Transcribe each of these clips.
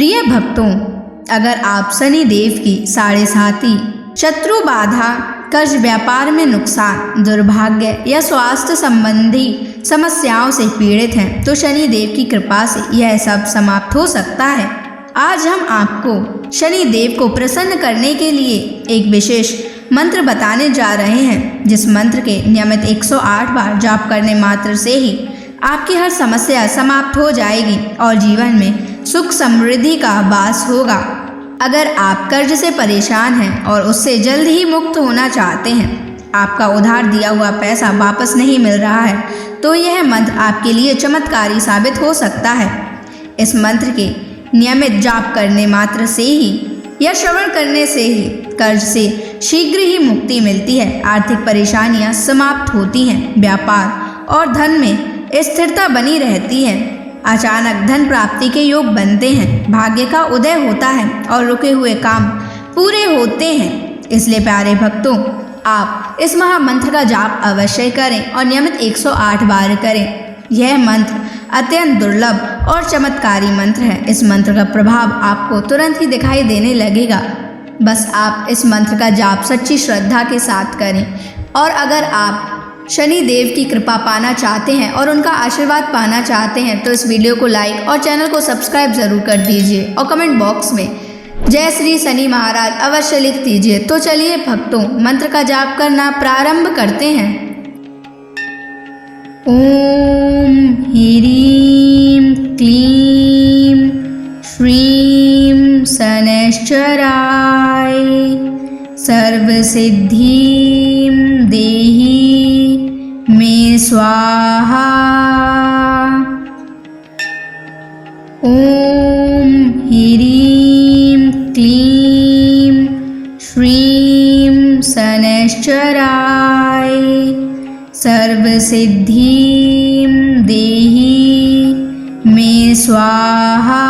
प्रिय भक्तों, अगर आप शनि देव की साढ़े साती, शत्रु बाधा, कर्ज, व्यापार में नुकसान, दुर्भाग्य या स्वास्थ्य संबंधी समस्याओं से पीड़ित हैं तो शनि देव की कृपा से यह सब समाप्त हो सकता है। आज हम आपको शनि देव को प्रसन्न करने के लिए एक विशेष मंत्र बताने जा रहे हैं, जिस मंत्र के नियमित 108 बार जाप करने मात्र से ही आपकी हर समस्या समाप्त हो जाएगी और जीवन में सुख समृद्धि का वास होगा। अगर आप कर्ज से परेशान हैं और उससे जल्द ही मुक्त होना चाहते हैं, आपका उधार दिया हुआ पैसा वापस नहीं मिल रहा है, तो यह मंत्र आपके लिए चमत्कारी साबित हो सकता है। इस मंत्र के नियमित जाप करने मात्र से ही या श्रवण करने से ही कर्ज से शीघ्र ही मुक्ति मिलती है, आर्थिक परेशानियां समाप्त होती हैं, व्यापार और धन में स्थिरता बनी रहती है, अचानक धन प्राप्ति के योग बनते हैं, भाग्य का उदय होता है और रुके हुए काम पूरे होते हैं। इसलिए प्यारे भक्तों, आप इस महामंत्र का जाप अवश्य करें और नियमित 108 बार करें। यह मंत्र अत्यंत दुर्लभ और चमत्कारी मंत्र है। इस मंत्र का प्रभाव आपको तुरंत ही दिखाई देने लगेगा। बस आप इस मंत्र का जाप सच्ची श्रद्धा के साथ करें। और अगर आप शनि देव की कृपा पाना चाहते हैं और उनका आशीर्वाद पाना चाहते हैं तो इस वीडियो को लाइक और चैनल को सब्सक्राइब जरूर कर दीजिए और कमेंट बॉक्स में जय श्री शनि महाराज अवश्य लिख दीजिए। तो चलिए भक्तों, मंत्र का जाप करना प्रारंभ करते हैं। ओम ह्रीं क्लीं श्रीं शनैश्चराय सर्वसिद्धिं देहि मे स्वाहा। ओम ह्रीं क्लीं श्रीं शनैश्चराय सर्वसिद्धिं देहि मे स्वाहा।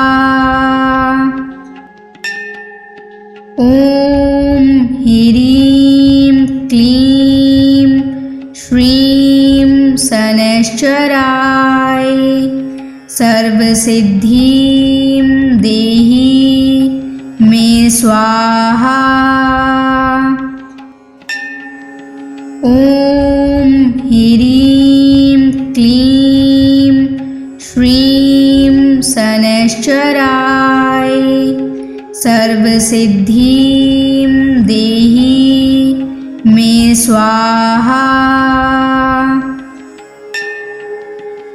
ओम ह्रीं क्लीं श्रीं शनैश्चराय सर्वसिद्धिं देहि मे स्वाहा। ओम ह्रीं क्लीं श्रीं शनैश्चराय सर्वसिद्धिं देहि मे स्वाहा।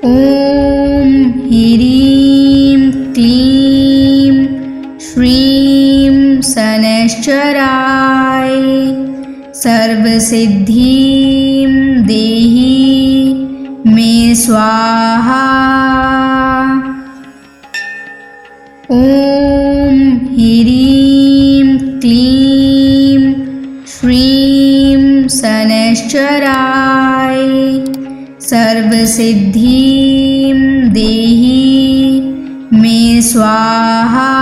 ओम ह्रीं क्लीं श्रीं शनैश्चराय सर्वसिद्धिं देहि मे स्वाहा। ओम ह्रीं क्लीं श्रीं शनैश्चराय सर्वसिद्धिं देहि मे स्वाहा।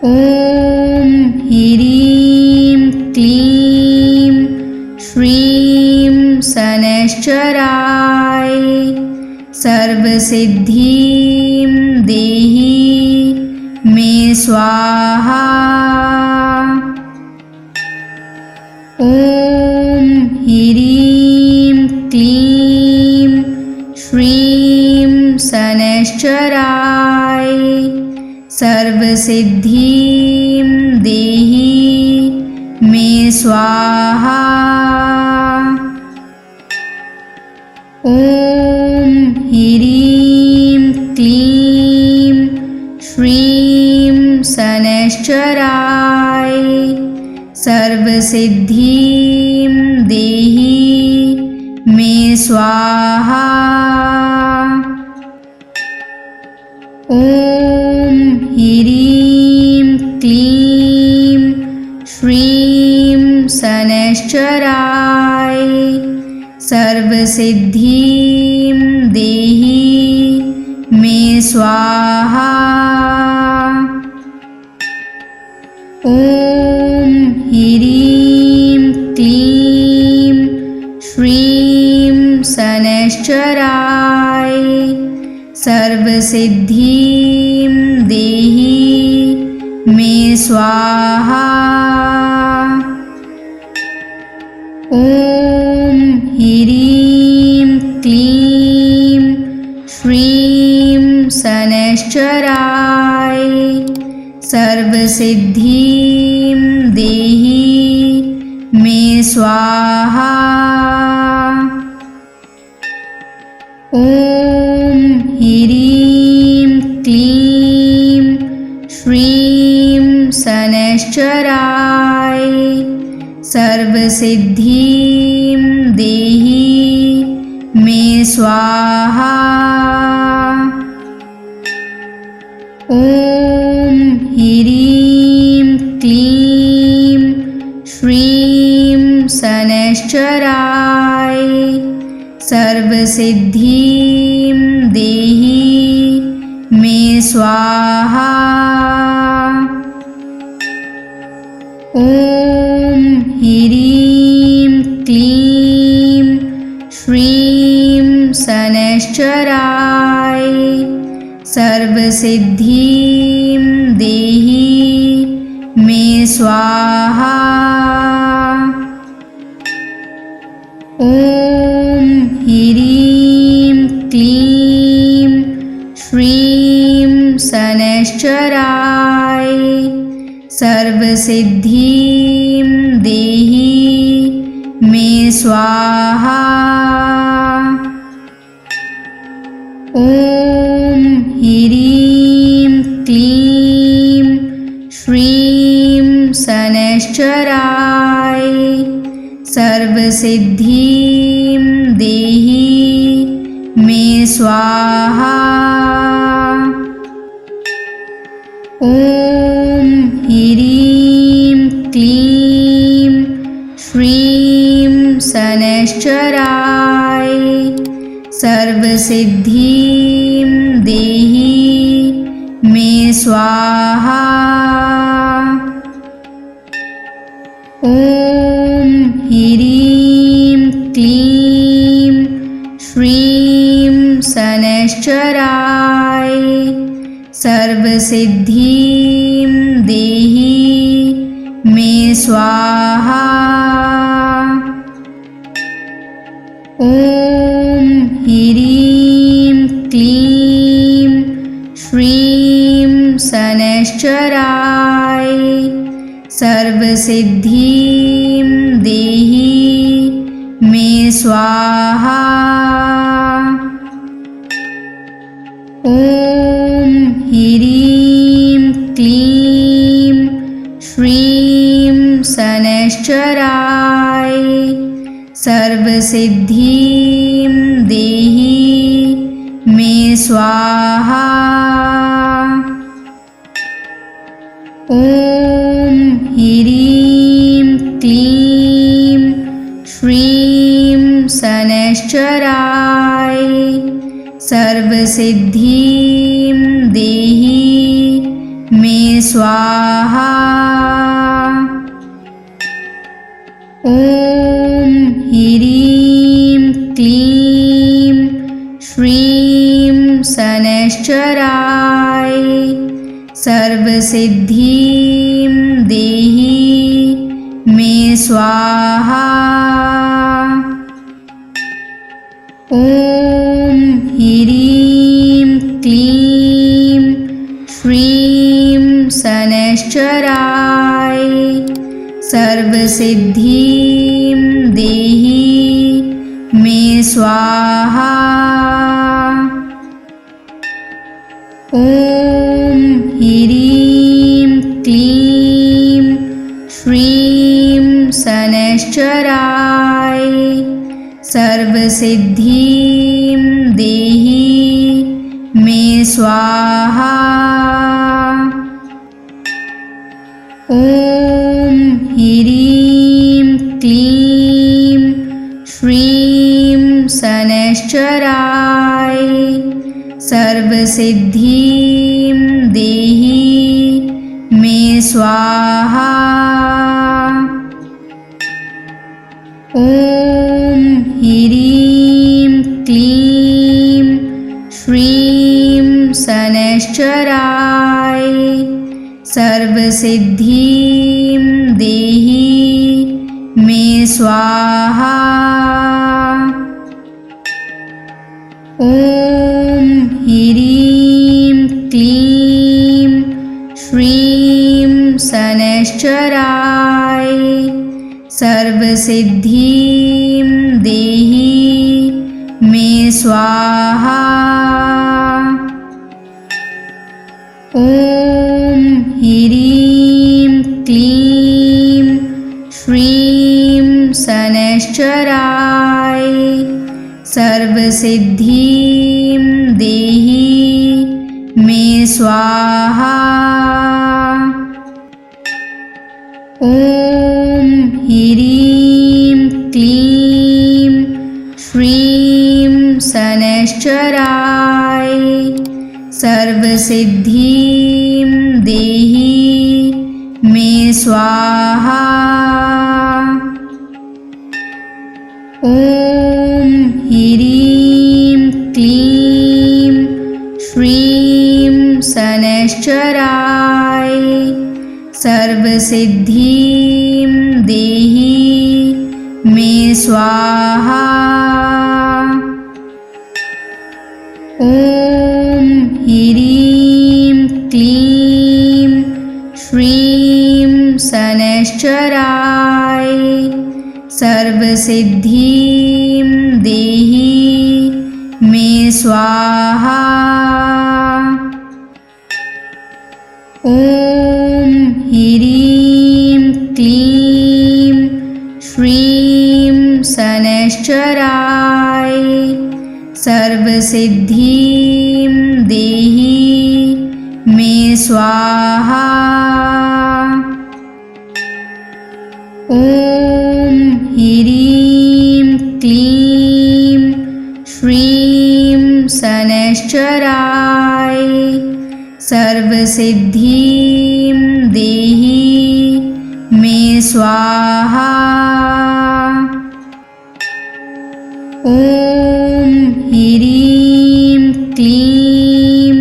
ओम ह्रीं क्लीं श्रीं शनैश्चराय सर्वसिद्धिं देहि मे स्वाहा। ओम ह्रीं क्लीं श्रीं शनैश्चराय सर्वसिद्धिं देहि मे स्वाहा। ओम ह्रीं क्लीं श्रीं शनैश्चराय सर्वसिद्धिं देहि मे स्वाहा। ओम ह्रीं क्लीं श्रीं शनैश्चराय सर्वसिद्धिं देहि मे स्वाहा। ओम ह्रीं क्लीं श्रीं शनैश्चराय सर्वसिद्धिं देहि मे स्वाहा। ॐ ह्रीं क्लीं श्रीं शनैश्चराय सर्वसिद्धिं देहि मे स्वाहा। ॐ ह्रीं क्लीं श्रीं शनैश्चराय सर्वसिद्धिं देहि मे स्वाहा। ॐ ह्रीं क्लीं श्रीं शनैश्चराय सर्वसिद्धिं देहि मे स्वाहा। ॐ ह्रीं क्लीं श्रीं शनैश्चराय सर्वसिद्धिं देहि मे स्वाहा। ॐ ह्रीं क्लीं श्रीं शनैश्चराय सर्वसिद्धिं देहि मे स्वाहा। ॐ ह्रीं क्लीं श्रीं शनैश्चराय सर्वसिद्धिं देहि मे स्वाहा। ॐ ह्रीं क्लीं श्रीं शनैश्चराय सर्वसिद्धिं देहि मे स्वाहा। ॐ ह्रीं क्लीं श्रीं शनैश्चराय सर्वसिद्धिं देहि मे स्वाहा। ॐ ह्रीं क्लीं श्रीं शनैश्चराय सर्वसिद्धिं देहि मे स्वाहा। ॐ ह्रीं क्लीं श्रीं शनैश्चराय सर्वसिद्धिं देहि मे स्वाहा। ॐ ह्रीं क्लीं श्रीं शनैश्चराय सर्वसिद्धिं देहि मे स्वाहा। ॐ ह्रीं क्लीं श्रीं शनैश्चराय सर्वसिद्धिं देहि मे स्वाहा। ॐ ह्रीं क्लीं श्रीं शनैश्चराय सर्वसिद्धिं देहि मे स्वाहा। ॐ ह्रीं क्लीं श्रीं शनैश्चराय सर्वसिद्धिं देहि मे स्वाहा। ॐ ह्रीं क्लीं श्रीं शनैश्चराय सर्वसिद्धिं देहि मे स्वाहा। ॐ ह्रीं क्लीं श्रीं शनैश्चराय सर्वसिद्धिं देहि मे स्वाहा। ॐ ह्रीं क्लीं श्रीं शनैश्चराय सर्वसिद्धिं देहि मे स्वाहा। ॐ ह्रीं क्लीं श्रीं शनैश्चराय सर्वसिद्धिं देहि मे स्वाहा। ॐ ह्रीं क्लीं श्रीं शनैश्चराय सर्वसिद्धिं देहि मे स्वाहा। ॐ ह्रीं क्लीं श्रीं शनैश्चराय सर्वसिद्धिं देहि मे स्वाहा। ॐ ह्रीं क्लीं श्रीं शनैश्चराय सर्वसिद्धिं देहि मे स्वाहा। ॐ ह्रीं क्लीं श्रीं शनैश्चराय सर्वसिद्धिं देहि मे स्वाहा। ॐ ह्रीं क्लीं श्रीं शनैश्चराय सर्वसिद्धिं देहि मे स्वाहा। ॐ ह्रीं क्लीं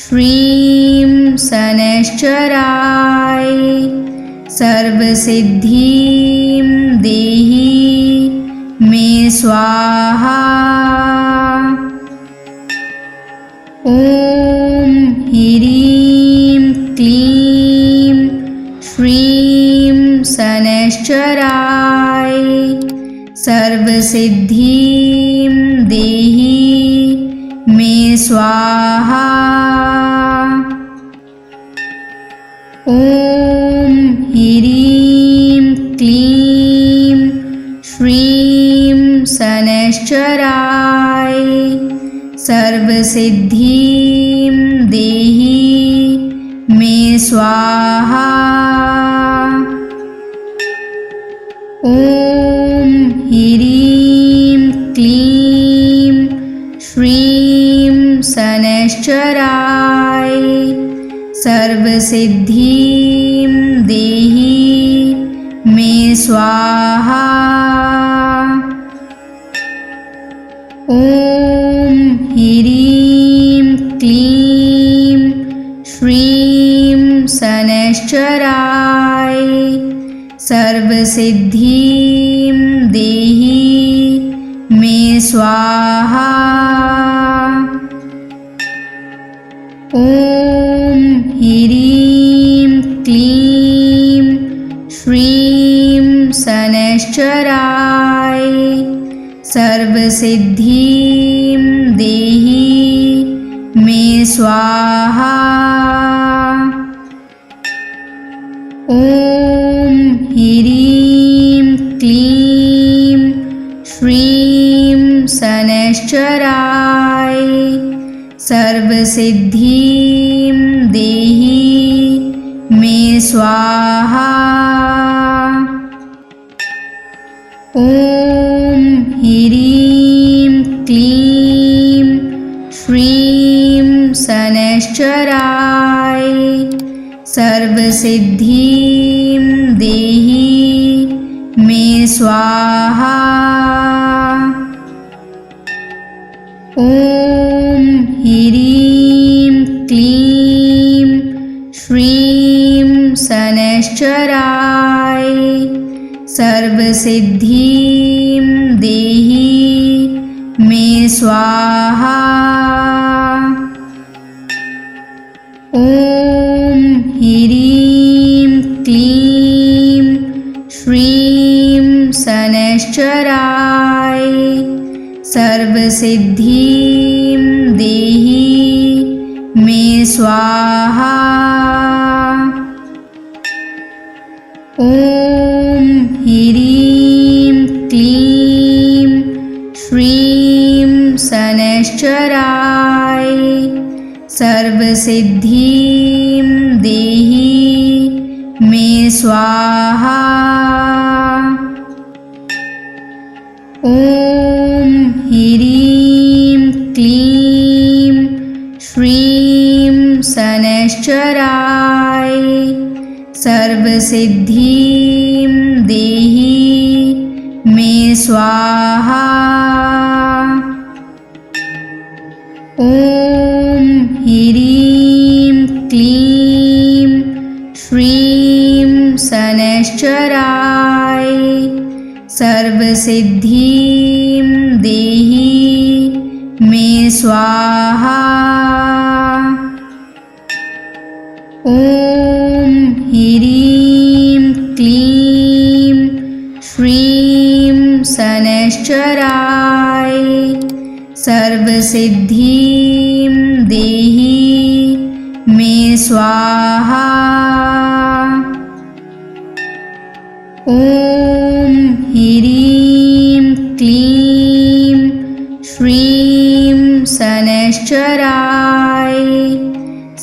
श्रीं शनैश्चराय सर्वसिद्धिं देहि मे स्वाहा। ॐ ह्रीं क्लीं श्रीं शनैश्चराय सर्वसिद्धिं देहि मे स्वाहा। ॐ ह्रीं क्लीं श्रीं शनैश्चराय सर्वसिद्धिं देहि मे स्वाहा। ॐ ह्रीं क्लीं श्रीं शनैश्चराय सर्वसिद्धिं देहि मे स्वाहा। ॐ ह्रीं क्लीं श्रीं शनैश्चराय सर्वसिद्धिं देहि मे स्वाहा। ॐ ह्रीं क्लीं श्रीं शनैश्चराय सर्वसिद्धिं देहि मे स्वाहा। ॐ ह्रीं क्लीं श्रीं शनैश्चराय सर्वसिद्धिं देहि मे स्वाहा। ॐ ह्रीं क्लीं श्रीं शनैश्चराय सर्वसिद्धिं देहि मे स्वाहा। ॐ ह्रीं क्लीं श्रीं शनैश्चराय सर्वसिद्धिं देहि मे स्वाहा। ॐ ह्रीं क्लीं श्रीं शनैश्चराय सर्वसिद्धिं देहि मे स्वाहा। ॐ ह्रीं क्लीं श्रीं शनैश्चराय सर्वसिद्धिं देहि मे स्वाहा। ॐ ह्रीं क्लीं श्रीं शनैश्चराय सर्वसिद्धिं देहि मे स्वाहा। ॐ ह्रीं क्लीं श्रीं शनैश्चराय सर्वसिद्धिं देहि मे स्वाहा। ॐ ह्रीं क्लीं श्रीं शनैश्चराय सर्वसिद्धिं देहि मे स्वाहा। ॐ ह्रीं क्लीं श्रीं शनैश्चराय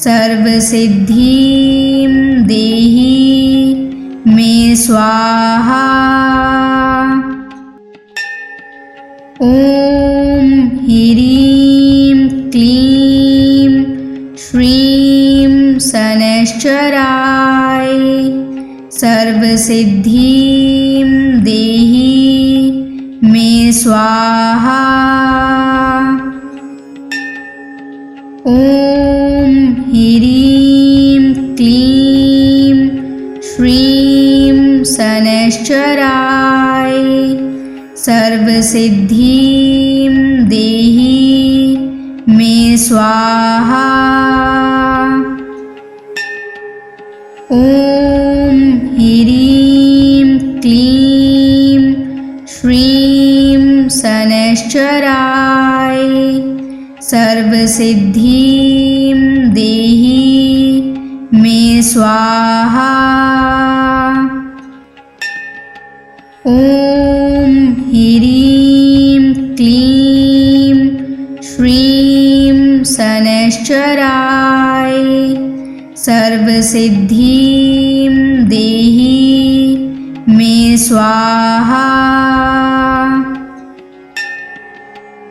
सर्वसिद्धिं देहि मे स्वाहा। ॐ ह्रीं क्लीं श्रीं शनैश्चराय सर्वसिद्धिं देहि मे स्वाहा। ॐ ह्रीं क्लीं श्रीं शनैश्चराय सर्वसिद्धिं देहि मे स्वाहा। ॐ ह्रीं क्लीं श्रीं शनैश्चराय सर्वसिद्धिं देहि मे स्वाहा। ॐ ह्रीं क्लीं श्रीं शनैश्चराय सर्वसिद्धिं देहि मे स्वाहा।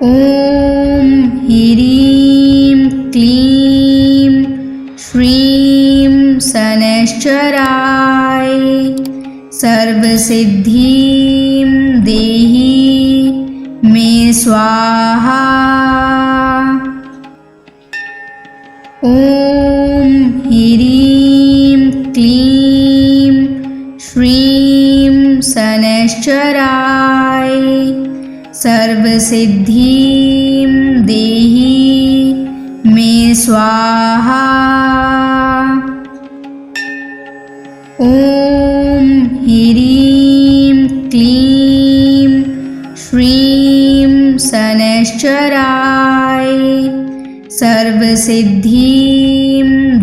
ॐ ह्रीं क्लीं श्रीं शनैश्चराय सर्वसिद्धिं देहि मे स्वाहा। ॐ ह्रीं क्लीं श्रीं शनैश्चराय सर्वसिद्धिं देहि मे स्वाहा। ॐ ह्रीं क्लीं श्रीं शनैश्चराय सर्वसिद्धिं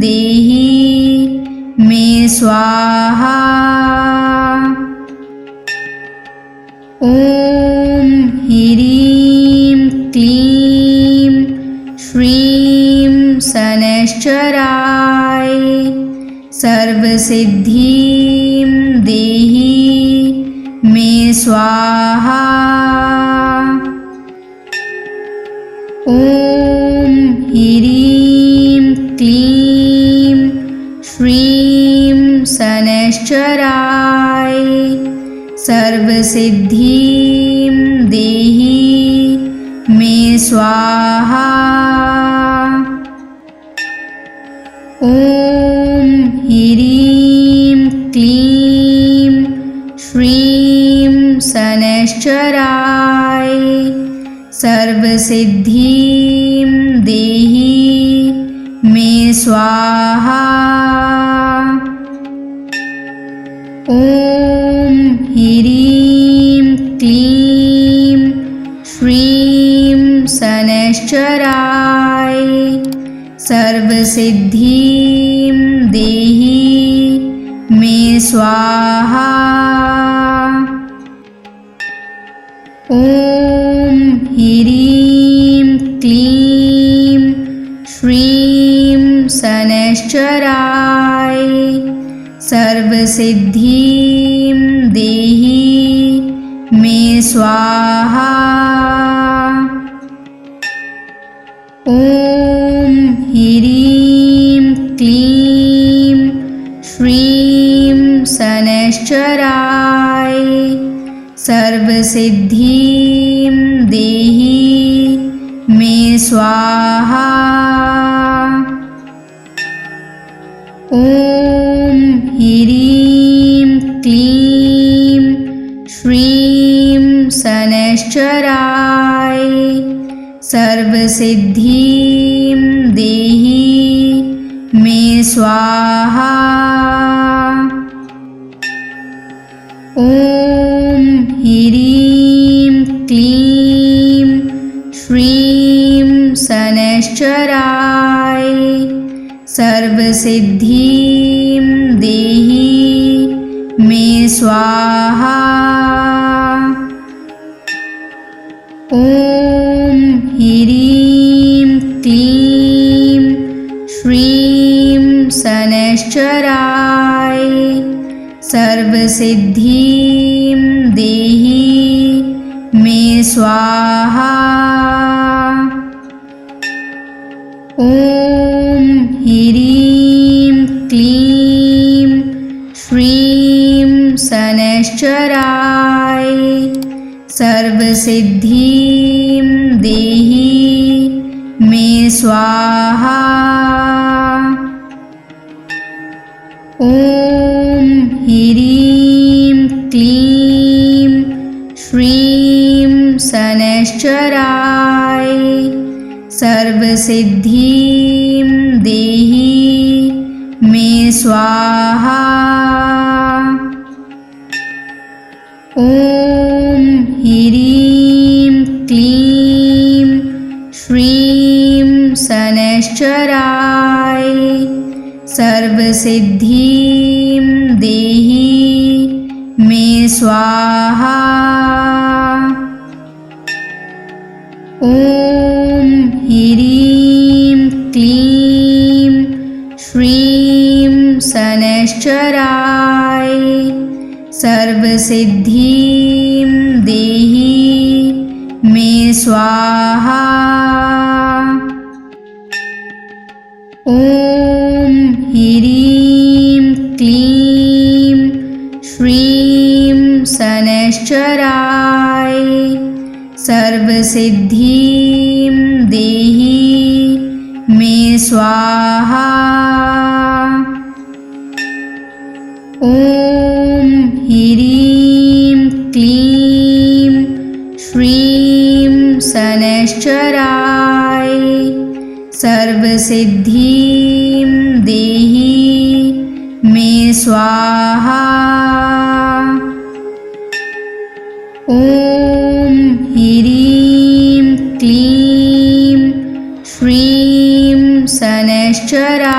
देहि मे स्वाहा। ॐ ह्रीं क्लीं श्रीं शनैश्चराय सर्वसिद्धिं देहि मे स्वाहा। ॐ ह्रीं क्लीं श्रीं शनैश्चराय सर्वसिद्धिं देहि मे स्वाहा। ॐ ॐ ह्रीं क्लीं श्रीं शनैश्चराय सर्वसिद्धिं देहि मे स्वाहा। ॐ ह्रीं क्लीं श्रीं शनैश्चराय सर्वसिद्धिं देहि मे स्वाहा। ॐ ह्रीं क्लीं श्रीं शनैश्चराय सर्वसिद्धिं देहि मे स्वाहा। ॐ ह्रीं क्लीं श्रीं शनैश्चराय सर्वसिद्धिं देहि मे स्वाहा। ॐ ह्रीं क्लीं श्रीं शनैश्चराय सर्वसिद्धिं देहि मे स्वाहा। ॐ ह्रीं क्लीं श्रीं शनैश्चराय सर्वसिद्धिं देहि मे स्वाहा। ॐ ह्रीं क्लीं श्रीं शनैश्चराय सर्वसिद्धिं देहि मे स्वाहा। ॐ ह्रीं क्लीं श्रीं शनैश्चराय सर्वसिद्धिं देहि मे स्वाहा। ॐ ह्रीं क्लीं श्रीं शनैश्चराय सर्वसिद्धिं देहि मे स्वाहा। ॐ ह्रीं क्लीं श्रीं शनैश्चराय सर्वसिद्धिं देहि मे स्वाहा। ॐ ह्रीं क्लीं श्रीं शनैश्चराय सर्वसिद्धिं देहि मे स्वाहा। ॐ ह्रीं क्लीं श्रीं शनैश्चराय सर्वसिद्धिं देहि मे स्वाहा। ॐ ह्रीं क्लीं श्रीं शनैश्चराय सर्वसिद्धिं देहि मे स्वाहा। ॐ ह्रीं क्लीं श्रीं शनैश्चराय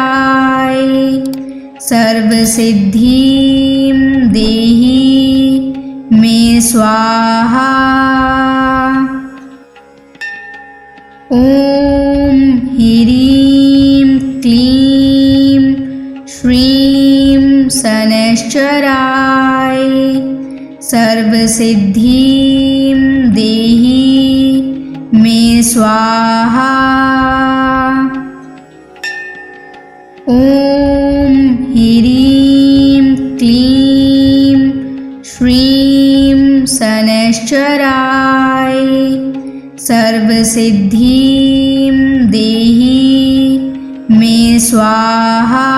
सर्वसिद्धिं देहि मे स्वाहा। ॐ ह्रीं क्लीं श्रीं शनैश्चराय सर्वसिद्धिं देहि मे स्वाहा। ॐ ह्रीं क्लीं श्रीं शनैश्चराय सर्वसिद्धिं देहि मे स्वाहा।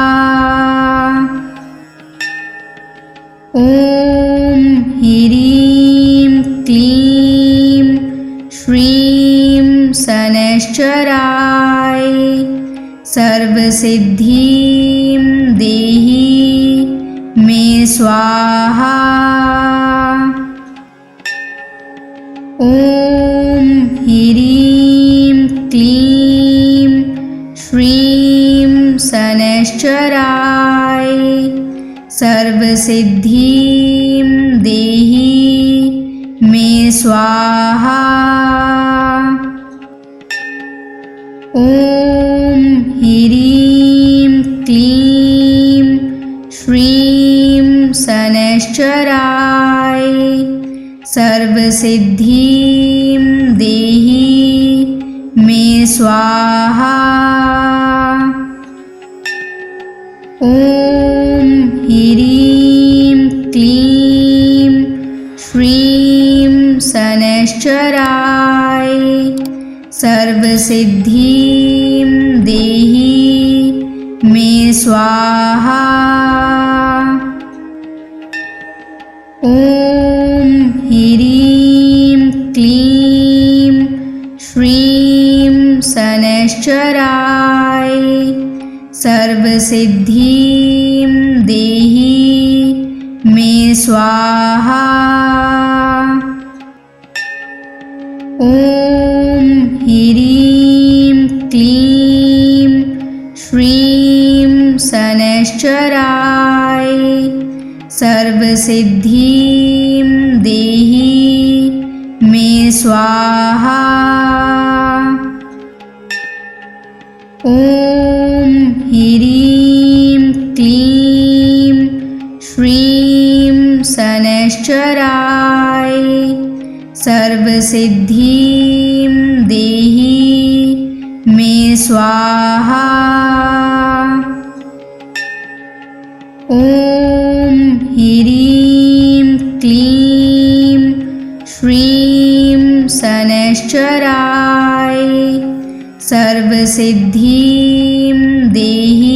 ॐ ह्रीं क्लीं श्रीं शनैश्चराय सर्वसिद्धिं देहि मे स्वाहा। ॐ ह्रीं क्लीं श्रीं शनैश्चराय सर्वसिद्धिं देहि मे स्वाहा। ॐ ह्रीं क्लीं श्रीं शनैश्चराय सर्वसिद्धिं देहि मे स्वाहा। ॐ ह्रीं क्लीं श्रीं शनैश्चराय सर्वसिद्धिं देहि मे स्वाहा। ॐ ह्रीं क्लीं श्रीं शनैश्चराय सर्वसिद्धिं देहि मे स्वाहा। ॐ ह्रीं क्लीं श्रीं शनैश्चराय सर्वसिद्धिं देहि मे स्वाहा। ॐ ह्रीं क्लीं श्रीं शनैश्चराय सर्वसिद्धिं देहि मे स्वाहा। ॐ ह्रीं क्लीं श्रीं शनैश्चराय सर्वसिद्धिं देहि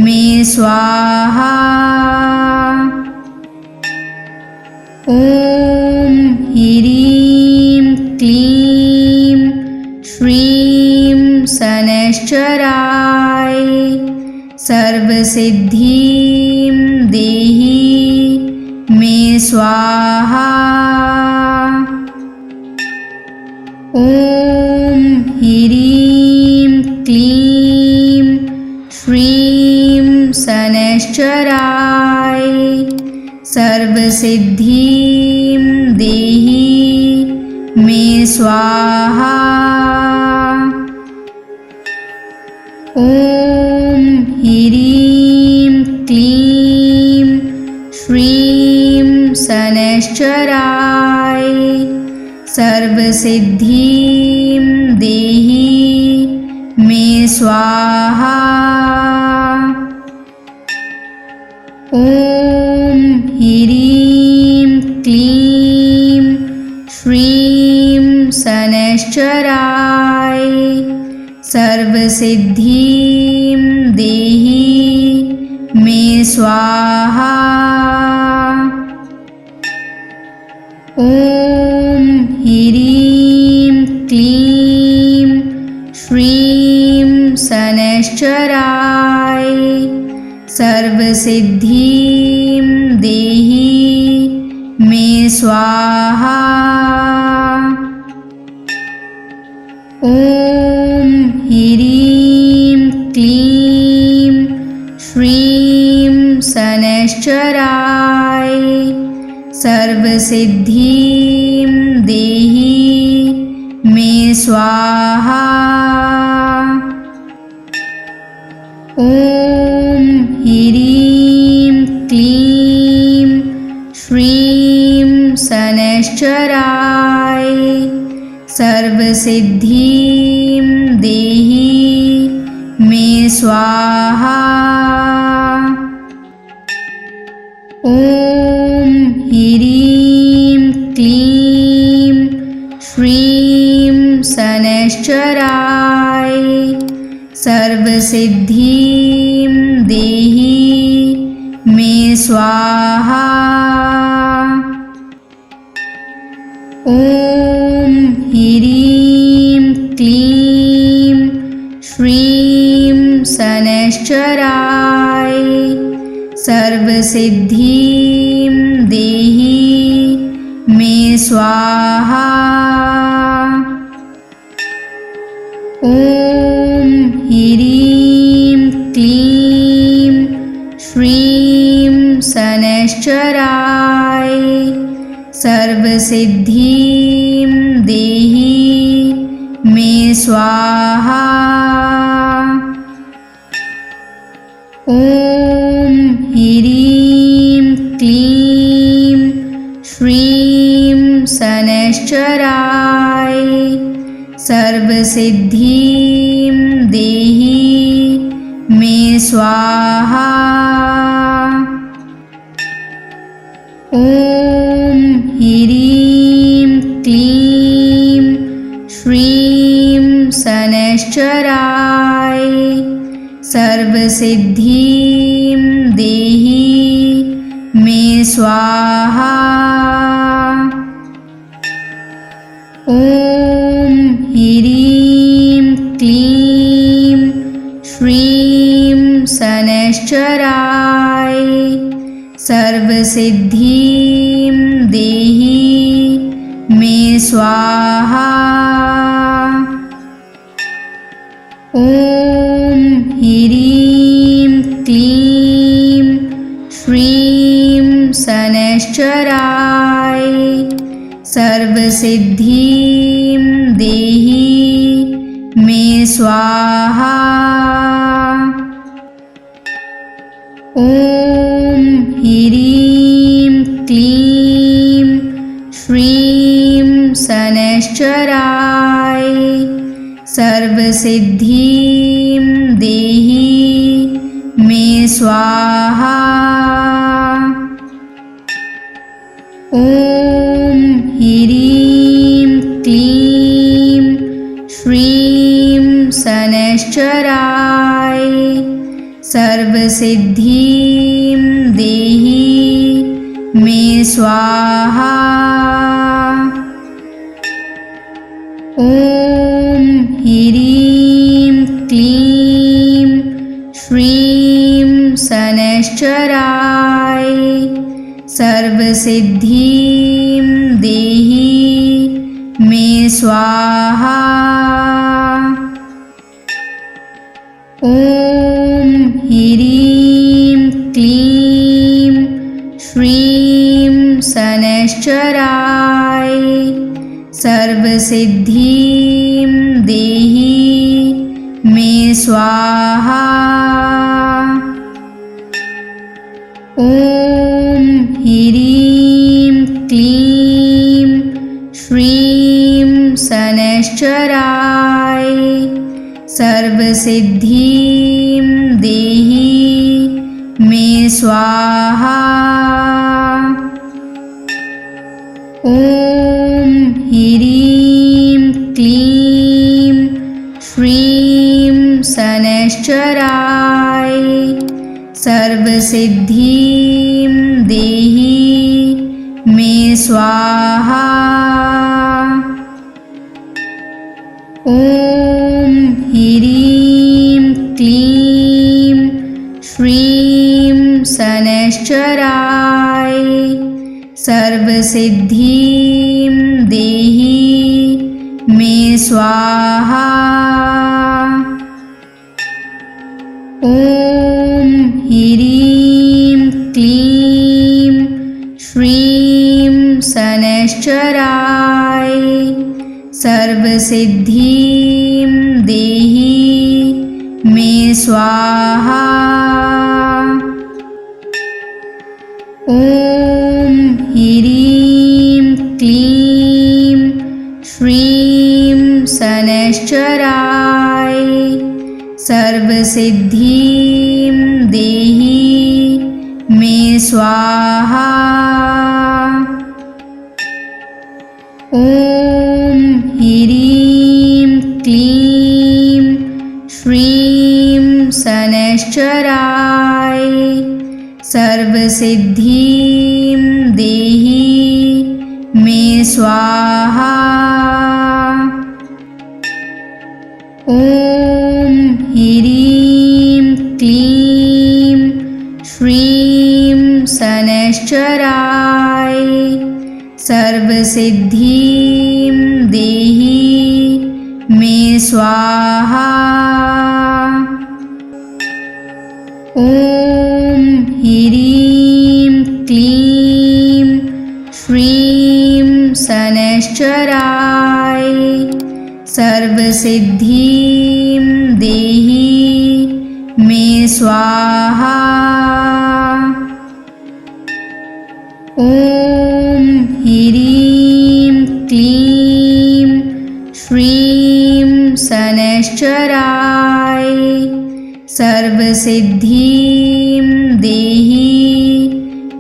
मे स्वाहा। ॐ ह्रीं क्लीं श्रीं शनैश्चराय सर्वसिद्धिं देहि मे स्वाहा। ॐ ह्रीं क्लीं श्रीं शनैश्चराय सर्वसिद्धिं देहि मे स्वाहा। ॐ ह्रीं क्लीं श्रीं शनैश्चराय सर्वसिद्धिं देहि मे स्वाहा। ॐ ह्रीं क्लीं श्रीं शनैश्चराय सर्वसिद्धिं देहि मे स्वाहा। ॐ ह्रीं क्लीं श्रीं शनैश्चराय सर्वसिद्धिं देहि मे स्वाहा। ॐ ह्रीं क्लीं श्रीं शनैश्चराय सर्वसिद्धिं देहि मे स्वाहा। ॐ ह्रीं क्लीं श्रीं शनैश्चराय सर्वसिद्धिं देहि मे स्वाहा। ॐ ह्रीं क्लीं श्रीं शनैश्चराय सर्वसिद्धिं देहि मे स्वाहा। ॐ ह्रीं क्लीं श्रीं शनैश्चराय सर्वसिद्धिं देहि मे स्वाहा। ॐ ह्रीं क्लीं श्रीं शनैश्चराय सर्वसिद्धिं देहि मे स्वाहा। ॐ ह्रीं क्लीं श्रीं शनैश्चराय सर्वसिद्धिं देहि मे स्वाहा। ॐ ह्रीं क्लीं श्रीं शनैश्चराय सर्वसिद्धिं देहि मे स्वाहा। ॐ ह्रीं क्लीं श्रीं शनैश्चराय सर्वसिद्धिं देहि मे स्वाहा। ॐ ह्रीं क्लीं श्रीं शनैश्चराय सर्वसिद्धिं देहि मे स्वाहा। ॐ ह्रीं क्लीं श्रीं शनैश्चराय सर्वसिद्धिं देहि मे स्वाहा। ॐ ह्रीं क्लीं श्रीं शनैश्चराय सर्वसिद्धिं देहि मे स्वाहा। ॐ ह्रीं क्लीं श्रीं शनैश्चराय सर्वसिद्धिं देहि मे स्वाहा। ॐ ह्रीं क्लीं श्रीं शनैश्चराय सर्वसिद्धिं देहि मे स्वाहा। ॐ ह्रीं क्लीं श्रीं शनैश्चराय सर्वसिद्धिं देहि मे स्वाहा। ॐ ह्रीं क्लीं श्रीं शनैश्चराय सर्वसिद्धिं देहि मे स्वाहा। ॐ ह्रीं क्लीं श्रीं शनैश्चराय सर्वसिद्धिं देहि मे स्वाहा। ॐ ह्रीं क्लीं श्रीं शनैश्चराय सर्वसिद्धिं देहि मे स्वाहा। ॐ ह्रीं क्लीं श्रीं शनैश्चराय सर्वसिद्धिं देहि मे स्वाहा। ॐ ह्रीं क्लीं श्रीं शनैश्चराय सर्वसिद्धिं देहि मे स्वाहा। ॐ ह्रीं क्लीं श्रीं शनैश्चराय सर्वसिद्धिं देहि मे स्वाहा। ॐ ह्रीं क्लीं श्रीं शनैश्चराय सर्वसिद्धिं देहि मे स्वाहा। ॐ ह्रीं क्लीं श्रीं शनैश्चराय सर्वसिद्धिं देहि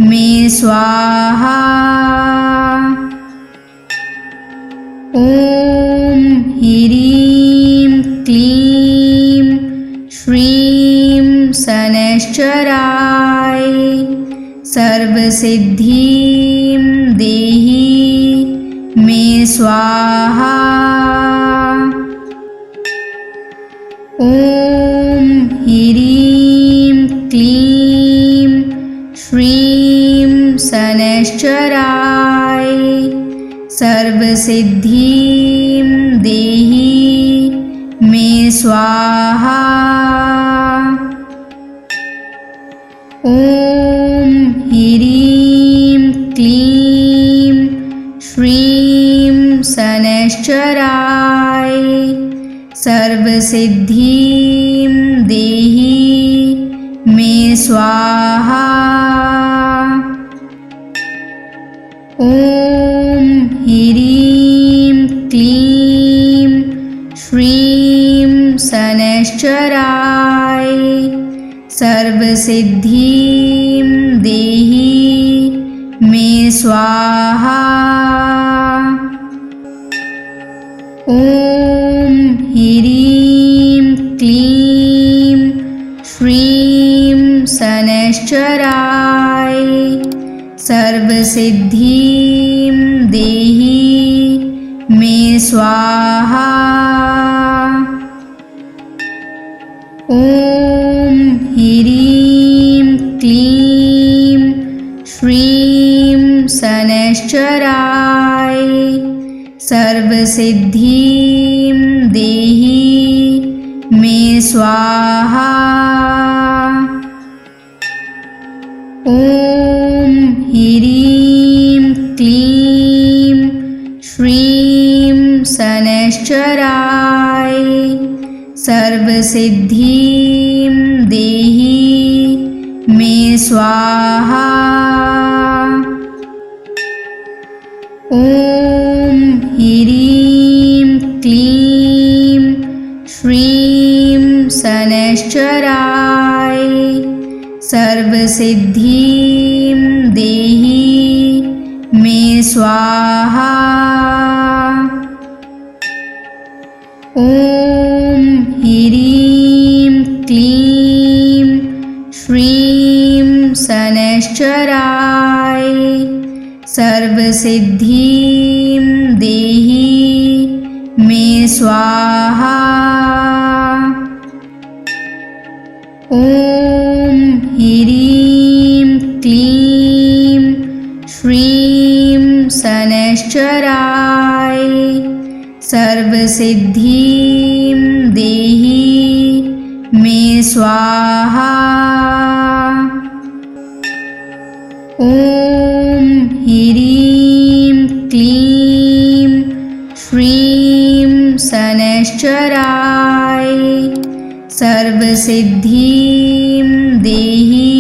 मे स्वाहा। ॐ ह्रीं क्लीं श्रीं शनैश्चराय सर्वसिद्धिं देहि मे स्वाहा। ॐ ह्रीं क्लीं श्रीं शनैश्चराय सर्वसिद्धिं देहि मे स्वाहा। ॐ ह्रीं क्लीं श्रीं शनैश्चराय सर्वसिद्धिं देहि मे स्वाहा। ॐ ह्रीं क्लीं श्रीं शनैश्चराय सर्वसिद्धिं देहि मे स्वाहा। ॐ ह्रीं क्लीं श्रीं शनैश्चराय सर्वसिद्धिं देहि मे स्वाहा। ॐ ह्रीं क्लीं श्रीं शनैश्चराय सर्वसिद्धिं देहि मे स्वाहा। ॐ ह्रीं क्लीं श्रीं शनैश्चराय सर्वसिद्धिं देहि मे स्वाहा। ॐ ह्रीं क्लीं श्रीं शनैश्चराय सर्वसिद्धिं देहि मे स्वाहा। ॐ ह्रीं क्लीं श्रीं शनैश्चराय सर्वसिद्धिं देहि मे स्वाहा। ॐ ह्रीं क्लीं श्रीं शनैश्चराय सर्वसिद्धिं देहि मे स्वाहा। ॐ ह्रीं क्लीं श्रीं शनैश्चराय सर्वसिद्धिं देहि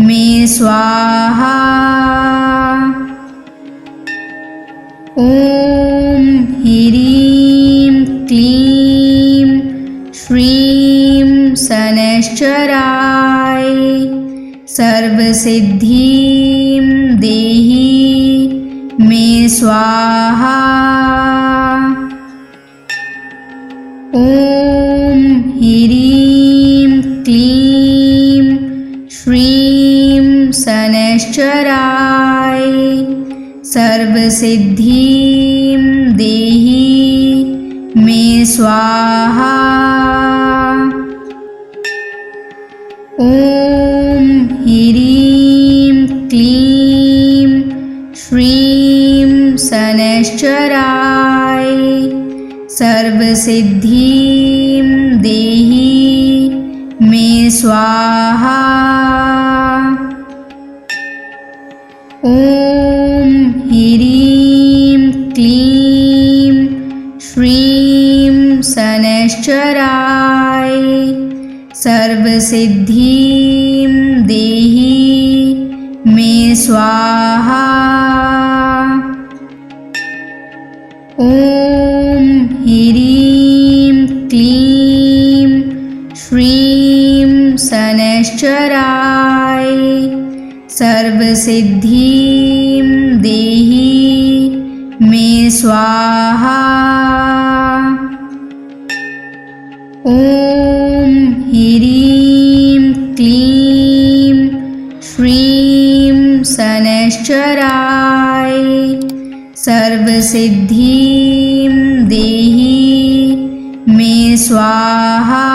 मे स्वाहा। ॐ ह्रीं क्लीं श्रीं शनैश्चराय सर्वसिद्धिं देहि मे स्वाहा। ॐ ह्रीं क्लीं शनैश्चराय सर्वसिद्धिं देहि मे स्वाहा। ॐ ह्रीं क्लीं श्रीं शनैश्चराय सर्वसिद्धिं देहि मे स्वाहा। ॐ ह्रीं क्लीं श्रीं शनैश्चराय सर्वसिद्धिं देहि मे स्वाहा। ॐ ह्रीं क्लीं श्रीं शनैश्चराय सर्वसिद्धिं देहि मे स्वाहा। ॐ ह्रीं क्लीं श्रीं शनैश्चराय सर्वसिद्धिं देहि मे स्वाहा।